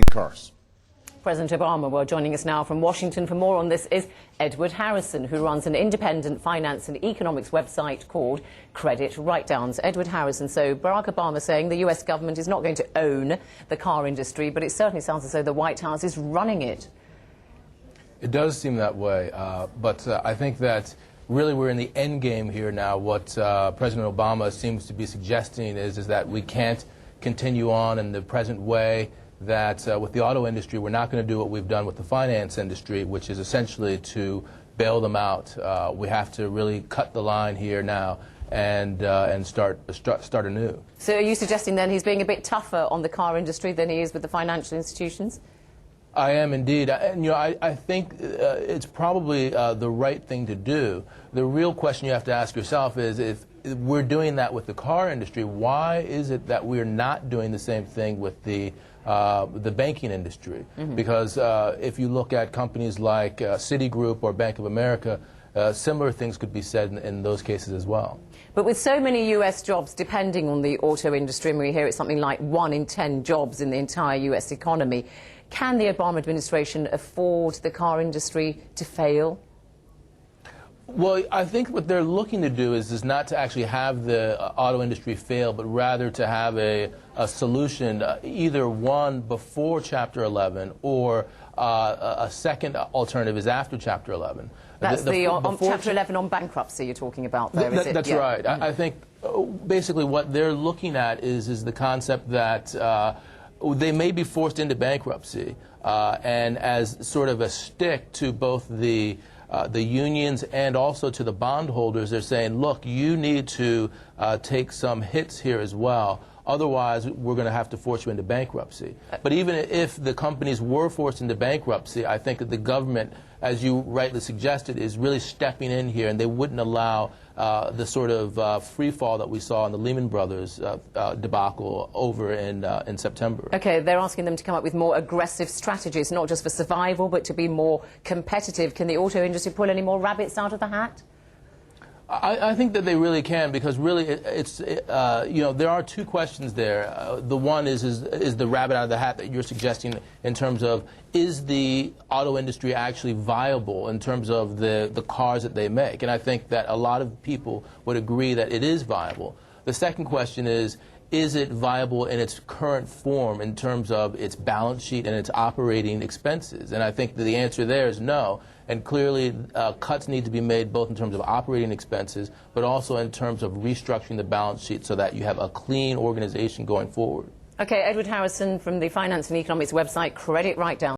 cars. President Obama, well, joining us now from Washington for more on this is Edward Harrison, who runs an independent finance and economics website called Credit Write-Downs. Edward Harrison, so Barack Obama saying the US government is not going to own the car industry, but it certainly sounds as though the White House is running it. It does seem that way, but I think that really we're in the end game here now. What President Obama seems to be suggesting is that we can't continue on in the present way, that with the auto industry we're not going to do what we've done with the finance industry, which is essentially to bail them out. We have to really cut the line here now and start anew. So are you suggesting then he's being a bit tougher on the car industry than he is with the financial institutions? I am indeed. And, I think it's probably the right thing to do. The real question you have to ask yourself is, if we're doing that with the car industry, why is it that we're not doing the same thing with the banking industry? Mm-hmm. Because if you look at companies like Citigroup or Bank of America, similar things could be said in those cases as well. But with so many US jobs depending on the auto industry, and we hear it's something like 1 in 10 jobs in the entire US economy, can the Obama administration afford the car industry to fail? Well, I think what they're looking to do is not to actually have the auto industry fail, but rather to have a solution, either one before Chapter 11 or a second alternative is after Chapter 11. That's on Chapter 11 on bankruptcy you're talking about there, is it? That's right. Mm-hmm. I think basically what they're looking at is the concept that they may be forced into bankruptcy, and as sort of a stick to both the unions and also to the bondholders, they're saying, look, you need to take some hits here as well. Otherwise, we're going to have to force you into bankruptcy. But even if the companies were forced into bankruptcy, I think that the government, as you rightly suggested, is really stepping in here, and they wouldn't allow the sort of free fall that we saw in the Lehman Brothers debacle over in September. Okay, they're asking them to come up with more aggressive strategies, not just for survival, but to be more competitive. Can the auto industry pull any more rabbits out of the hat? I think that they really can, because really there are two questions there. The one is the rabbit out of the hat that you're suggesting, in terms of, is the auto industry actually viable in terms of the cars that they make? And I think that a lot of people would agree that it is viable. The second question is it viable in its current form in terms of its balance sheet and its operating expenses? And I think that the answer there is no. And clearly, cuts need to be made both in terms of operating expenses, but also in terms of restructuring the balance sheet so that you have a clean organization going forward. Okay, Edward Harrison from the finance and economics website Credit Write-Downs.